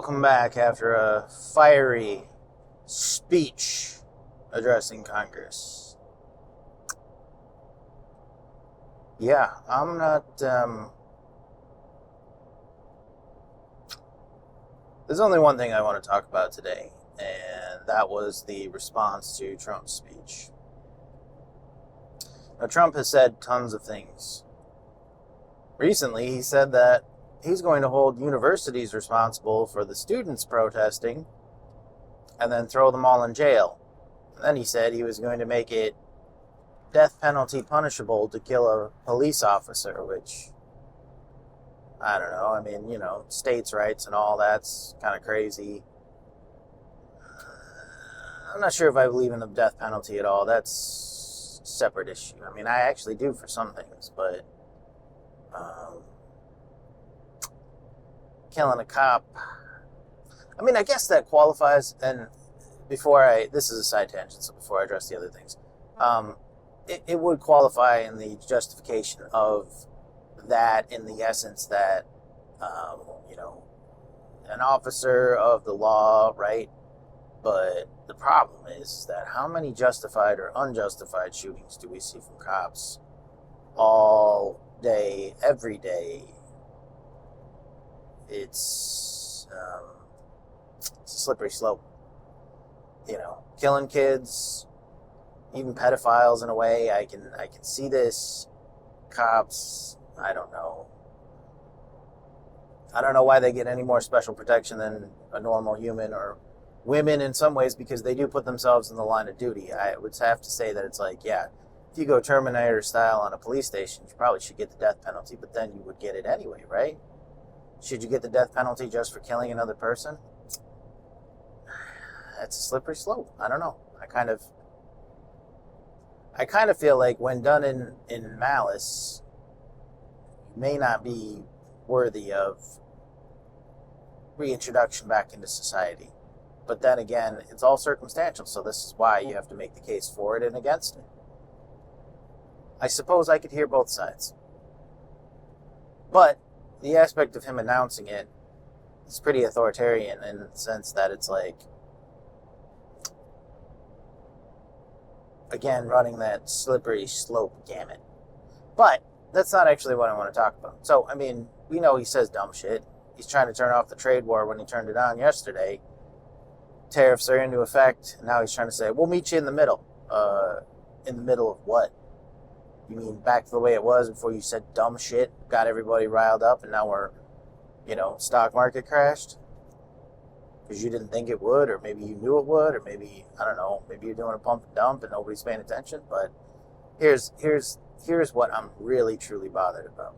Welcome back after a fiery speech addressing Congress. Yeah, I'm not, there's only one thing I want to talk about today, and that was the response to Trump's speech. Now, Trump has said tons of things. Recently, he said that he's going to hold universities responsible for the students protesting and then throw them all in jail. And then he said he was going to make it death penalty punishable to kill a police officer, which, I don't know. I mean, states' rights and all that's kind of crazy. I'm not sure if I believe in the death penalty at all. That's a separate issue. I mean, I actually do for some things, but killing a cop, I mean, I guess that qualifies. And this is a side tangent, so before I address the other things, it would qualify in the justification of that, in the essence that, an officer of the law, right? But the problem is that how many justified or unjustified shootings do we see from cops all day, every day? It's a slippery slope. Killing kids, even pedophiles in a way. I can see this. Cops, I don't know why they get any more special protection than a normal human, or women in some ways, because they do put themselves in the line of duty. I would have to say that it's like, yeah, if you go Terminator style on a police station, you probably should get the death penalty, but then you would get it anyway, right? Should you get the death penalty just for killing another person? That's a slippery slope. I don't know. I kind of feel like when done in malice, may not be worthy of reintroduction back into society. But then again, it's all circumstantial, so this is why you have to make the case for it and against it. I suppose I could hear both sides. But the aspect of him announcing it is pretty authoritarian in the sense that it's like, again, running that slippery slope gamut. But that's not actually what I want to talk about. So, I mean, we know he says dumb shit. He's trying to turn off the trade war when he turned it on yesterday. Tariffs are into effect, and now he's trying to say, we'll meet you in the middle. In the middle of what? You mean back to the way it was before you said dumb shit, got everybody riled up, and now we're, stock market crashed? Because you didn't think it would, or maybe you knew it would, or maybe, I don't know, maybe you're doing a pump and dump and nobody's paying attention. But here's what I'm really, truly bothered about.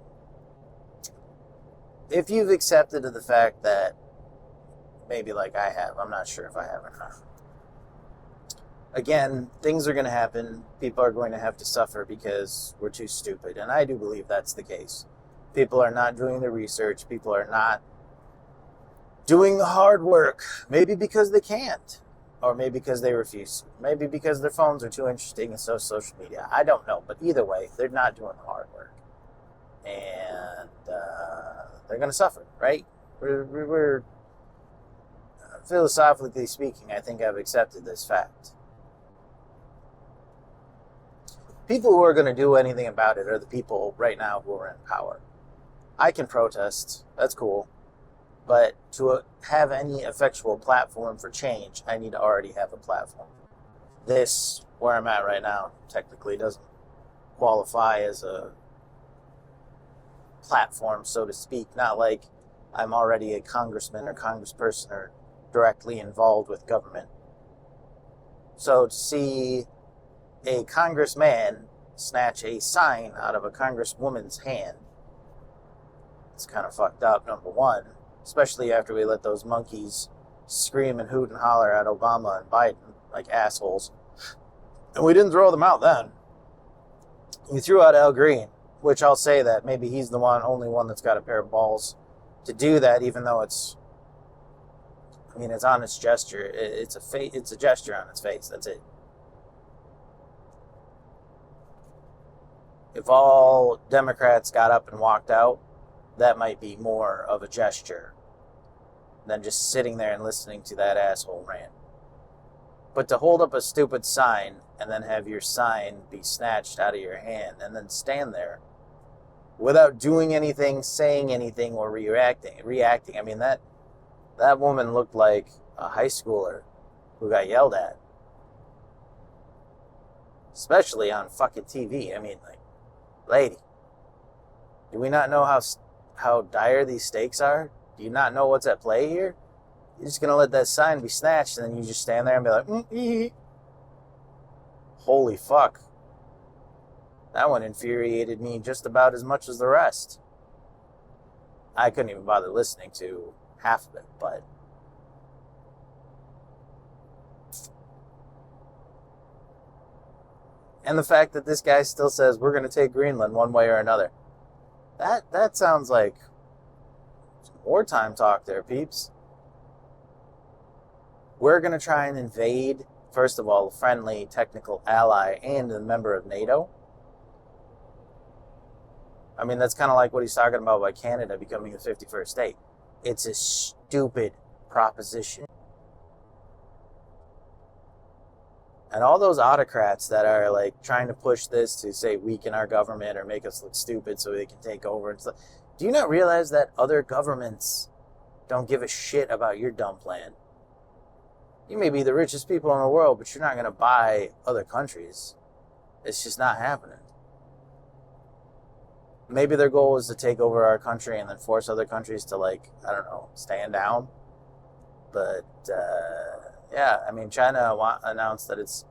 If you've accepted the fact that, maybe like I have, I'm not sure if I have or not. Again, things are going to happen. People are going to have to suffer because we're too stupid. And I do believe that's the case. People are not doing the research. People are not doing the hard work. Maybe because they can't. Or maybe because they refuse. Maybe because their phones are too interesting and so social media. I don't know. But either way, they're not doing the hard work. And they're going to suffer, right? We're philosophically speaking, I think I've accepted this fact. People who are going to do anything about it are the people right now who are in power. I can protest. That's cool. But to have any effectual platform for change, I need to already have a platform. This, where I'm at right now, technically doesn't qualify as a platform, so to speak. Not like I'm already a congressman or congressperson or directly involved with government. So to see a congressman snatch a sign out of a congresswoman's hand, it's kind of fucked up, number one. Especially after we let those monkeys scream and hoot and holler at Obama and Biden like assholes. And we didn't throw them out then. We threw out Al Green, which I'll say that maybe he's the only one that's got a pair of balls to do that, even though it's on its gesture. It's a gesture on its face. That's it. If all Democrats got up and walked out, that might be more of a gesture. than just sitting there and listening to that asshole rant. But to hold up a stupid sign and then have your sign be snatched out of your hand and then stand there without doing anything, saying anything, or reacting. I mean, that woman looked like a high schooler who got yelled at. Especially on fucking TV. I mean, like, lady, do we not know how dire these stakes are? Do you not know what's at play here? You're just going to let that sign be snatched and then you just stand there and be like, Holy fuck. That one infuriated me just about as much as the rest. I couldn't even bother listening to half of it, but and the fact that this guy still says we're going to take Greenland one way or another. That sounds like some wartime talk there, peeps. We're going to try and invade, first of all, a friendly technical ally and a member of NATO. I mean, that's kind of like what he's talking about by Canada becoming the 51st state. It's a stupid proposition. And all those autocrats that are like trying to push this to say weaken our government or make us look stupid so they can take over and stuff. Do you not realize that other governments don't give a shit about your dumb plan? You may be the richest people in the world, but you're not going to buy other countries. It's just not happening. Maybe their goal is to take over our country and then force other countries to, like, I don't know, stand down. But, yeah, I mean, China announced that it's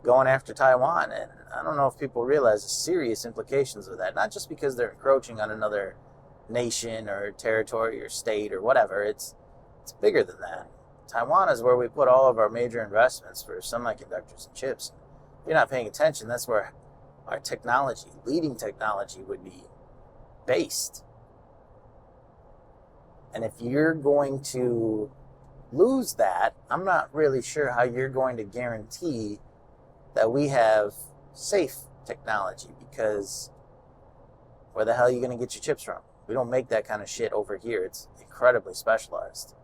going after Taiwan, and I don't know if people realize the serious implications of that. Not just because they're encroaching on another nation or territory or state or whatever. It's bigger than that. Taiwan is where we put all of our major investments for semiconductors and chips. If you're not paying attention, that's where our technology, leading technology, would be based. And if you're going to lose that, I'm not really sure how you're going to guarantee that we have safe technology, because where the hell are you going to get your chips from? We don't make that kind of shit over here. It's incredibly specialized.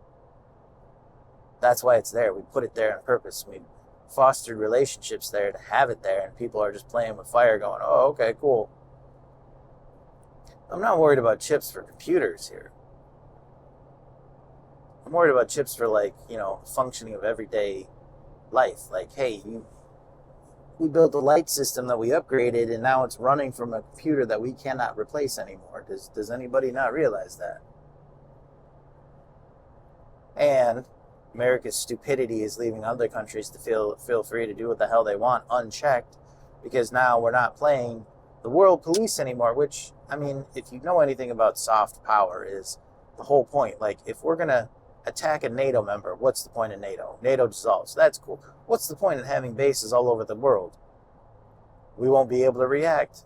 That's why it's there. We put it there on purpose. We fostered relationships there to have it there, and people are just playing with fire going, oh, okay, cool. I'm not worried about chips for computers here. I'm worried about chips for, like, you know, functioning of everyday life. Like, hey, we built a light system that we upgraded, and now it's running from a computer that we cannot replace anymore. Does anybody not realize that? And America's stupidity is leaving other countries to feel free to do what the hell they want unchecked, because now we're not playing the world police anymore, which, I mean, if you know anything about soft power, is the whole point. Like, if we're going to attack a NATO member, what's the point of NATO? NATO dissolves. That's cool. What's the point in having bases all over the world? We won't be able to react.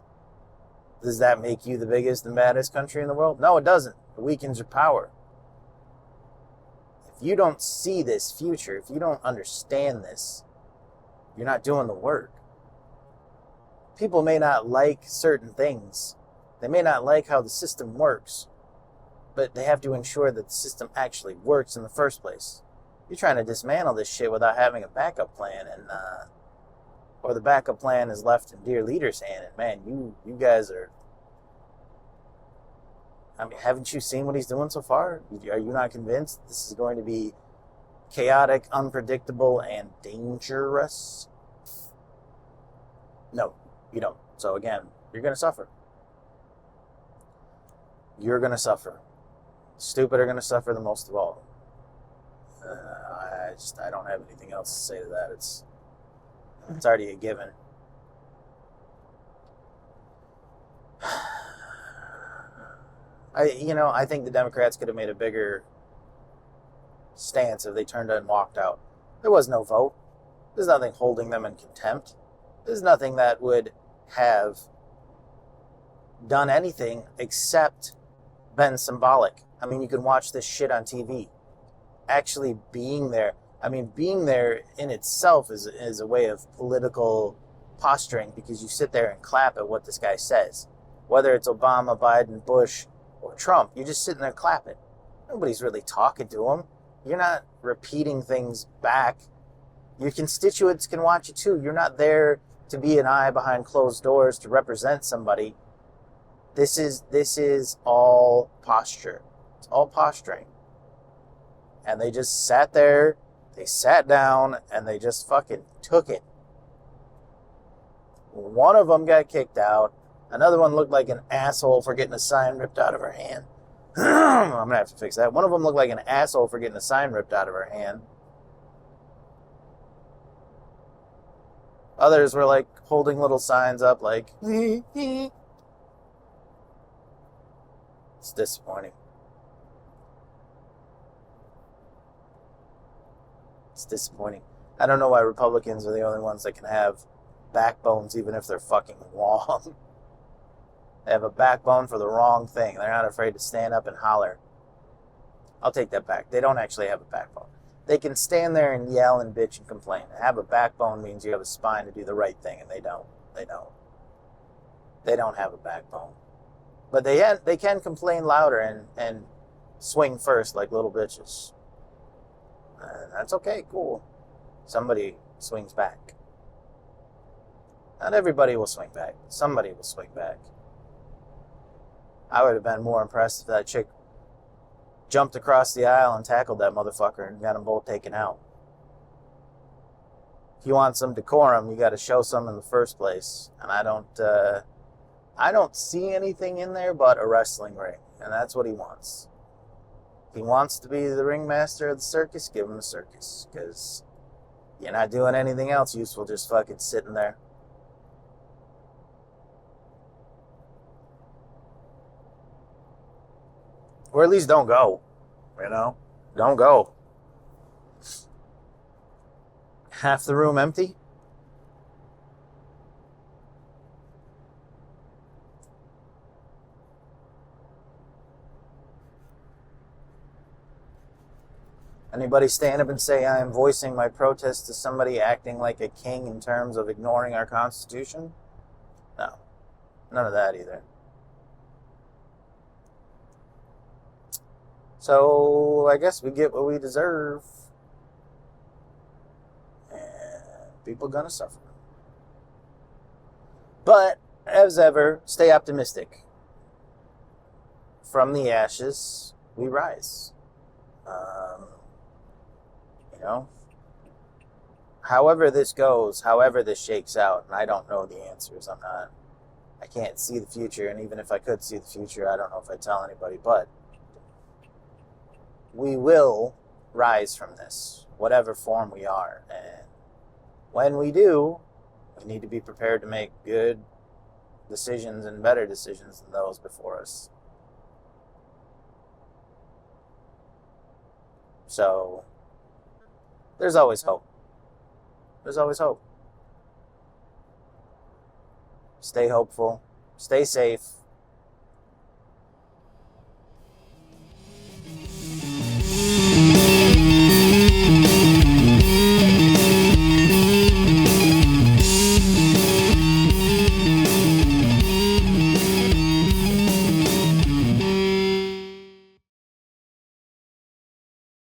Does that make you the biggest and baddest country in the world? No, it doesn't. It weakens your power. If you don't see this future, if you don't understand this, you're not doing the work. People may not like certain things. They may not like how the system works, but they have to ensure that the system actually works in the first place. You're trying to dismantle this shit without having a backup plan, and or the backup plan is left in dear leader's hand. And man, you guys are, I mean, haven't you seen what he's doing so far? Are you not convinced this is going to be chaotic, unpredictable, and dangerous? No, you don't. So again, you're going to suffer. You're going to suffer. Stupid are going to suffer the most of all. I don't have anything else to say to that. It's already a given. I think the Democrats could have made a bigger stance if they turned and walked out. There was no vote. There's nothing holding them in contempt. There's nothing that would have done anything except been symbolic. I mean, you can watch this shit on TV. Actually being there, being there in itself is a way of political posturing, because you sit there and clap at what this guy says. Whether it's Obama, Biden, Bush, or Trump, you're just sitting there clapping. Nobody's really talking to them. You're not repeating things back. Your constituents can watch you too. You're not there to be an eye behind closed doors to represent somebody. This is all posture. It's all posturing. And they just sat there, they sat down, and they just fucking took it. One of them got kicked out. Another one looked like an asshole for getting a sign ripped out of her hand. I'm going to have to fix that. One of them looked like an asshole for getting a sign ripped out of her hand. Others were like holding little signs up like, it's disappointing. It's disappointing. I don't know why Republicans are the only ones that can have backbones even if they're fucking wrong. They have a backbone for the wrong thing. They're not afraid to stand up and holler. I'll take that back. They don't actually have a backbone. They can stand there and yell and bitch and complain. Have a backbone means you have a spine to do the right thing, and they don't. They don't. They don't have a backbone. But they can complain louder and swing first like little bitches. That's okay, cool. Somebody swings back. Not everybody will swing back. Somebody will swing back. I would have been more impressed if that chick jumped across the aisle and tackled that motherfucker and got them both taken out. If you want some decorum, you got to show some in the first place. And I don't see anything in there but a wrestling ring, and that's what he wants. If he wants to be the ringmaster of the circus, give him the circus, because you're not doing anything else useful, just fucking sitting there. Or at least don't go, you know? Don't go. Half the room empty? Anybody stand up and say, I am voicing my protest to somebody acting like a king in terms of ignoring our Constitution? No. None of that either. So, I guess we get what we deserve. And people are going to suffer. But, as ever, stay optimistic. From the ashes, we rise. You know? However this goes, however this shakes out, and I don't know the answers. I can't see the future, and even if I could see the future, I don't know if I'd tell anybody, but we will rise from this, whatever form we are. And when we do, we need to be prepared to make good decisions and better decisions than those before us. So, there's always hope. There's always hope. Stay hopeful. Stay safe.